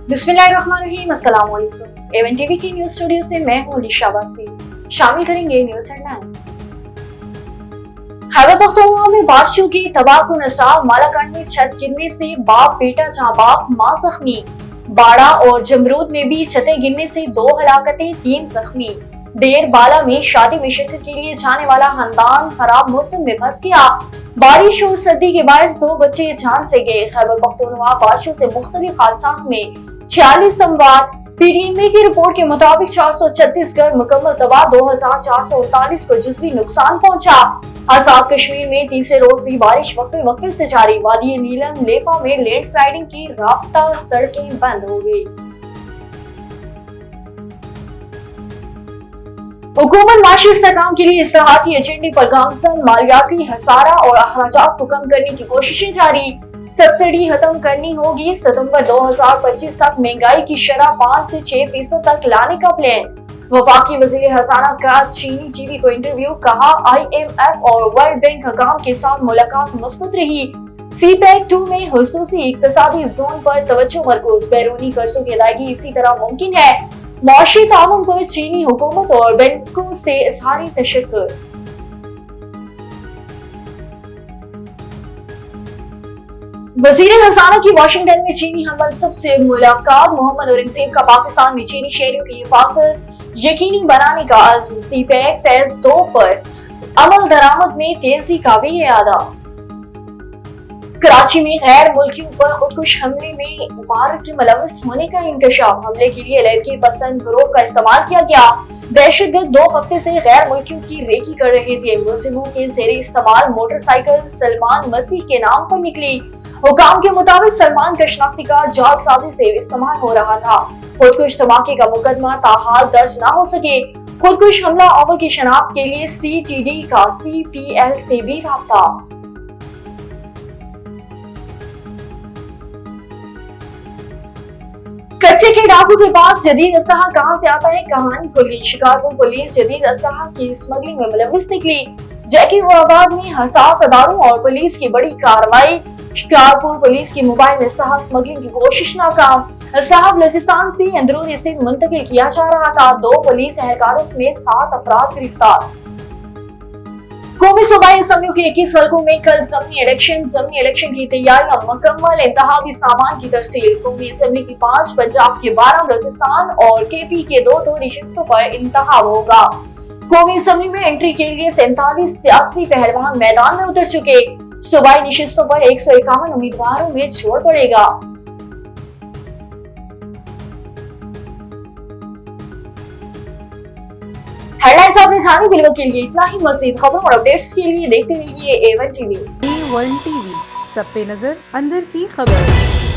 बिस्मिल्लाहिर्रहमानिर्रहीम, अस्सलाम वालेकुम। एवन टीवी की न्यूज स्टूडियो से मैं हूं अलीशा वासी। शामिल करेंगे न्यूज हेडलाइंस। खैबर पख्तूनख्वा में बारिशों की तबाहकुन असरार, मालाकंड में छत गिरने से बाप बेटा जहां बाप मां जख्मी। बाड़ा और जमरूद में भी छतें गिरने से 2 हलाकतें, 3 जख्मी। डेर बाला में शादी में शिरकत के लिए जाने वाला खानदान खराब मौसम में फंस गया। बारिश और सर्दी के बायस 2 बच्चे जान से गए। खैबर पख्तूनख्वा बारिशों से मुख्तलिफ हादसात में 46 अमवात। पीटीएमए की रिपोर्ट के मुताबिक 436 घर मुकम्मल तबाह, 2439 को जुज़वी नुकसान पहुंचा। आजाद कश्मीर में तीसरे रोज भी बारिश वक्फे से जारी। वादी नीलम लेपा में लैंडस्लाइडिंग की राब्ता सड़कें बंद हो गई। हुकूमत माशी इस्तेहकाम के लिए इस्लाहाती एजेंडे पर गामजन, मालियाती हसारा और अखराजात को कम करने की कोशिशें जारी। सब्सिडी खत्म करनी होगी। सितंबर 2025 तक महंगाई की शरह 5 से 6% तक लाने का प्लान। वफाकी वजीर खजाना का चीनी टीवी को इंटरव्यू, कहा IMF और वर्ल्ड बैंक हकाम के साथ मुलाकात मुस्बत रही। CPEC 2 में हुसूसी इक्तिसादी जोन पर तवज्जो मरकूज। बैरूनी कर्जों की अदायगी इसी तरह मुमकिन है। मुआशी ताउन पर चीनी हुकूमत और बैंकों से इजहारी तशक्कुर। वजीर खजाना की वाशिंगटन में चीनी हम मनसब से मुलाकात। मोहम्मद औरंगजेब का पाकिस्तान में चीनी शहरियों की हिफाजत यकीनी बनाने का अज़्म। CPEC फेज 2 पर अमल दरामद में तेजी का भी इरादा। कराची में गैर मुल्कियों पर खुदकुश हमले में मुबारक के मुलव्वस होने का इंकशाफ। हमले के लिए लड़के पसंद ग्रोह का इस्तेमाल किया गया। दहशतगर्द 2 हफ्ते से गैर मुल्कियों की रेकी कर रहे थे। मुलजिमों के जेरे इस्तेमाल मोटरसाइकिल सलमान मसीह के नाम पर निकली। हुकाम के मुताबिक सलमान का शनाख्ती कार्ड जालसाजी से इस्तेमाल हो रहा था। खुदकुश धमाके का मुकदमा ताहाल दर्ज न हो सके। खुदकुश हमला आवर की शनाख्त के लिए CTD का CPL से भी राब्ता। कच्चे के डाकू के पास जदीद असलहा कहां से आता है, कहानी खुल गई। शिकारपुर पुलिस जदीद असलहा की स्मगलिंग में मुलव्विस निकली। जैकीवाबाद में हसास अदारों और पुलिस की बड़ी कार्रवाई। शिकारपुर पुलिस की मोबाइल असलहा स्मगलिंग की कोशिश नाकाम। असलहा बलूचिस्तान से अंदरूनी सिंध मुंतकिल किया जा रहा था। 2 पुलिस एहलकारों समेत 7 अफराद गिरफ्तार। कौमी सूबाई असम्बलियों के 21 हलकों में कल ज़मीनी इलेक्शन की तैयारियां मुकम्मल। इंतहाबी सामान की तरसील। कौमी असम्बली की 5, पंजाब के 12, बलूचिस्तान और KP के 2 नशिस्तों पर इंतखाब होगा। कौमी असम्बली में एंट्री के लिए 47 सियासी पहलवान मैदान में उतर चुके। सूबाई नशिस्तों पर 151 उम्मीदवारों में जोर पड़ेगा। हेडलाइंस आपने जानी। बिलवा के लिए इतना ही। मज़ीद खबरों और अपडेट्स के लिए देखते रहिए A1 TV। A1 TV, सब पे नजर, अंदर की खबर।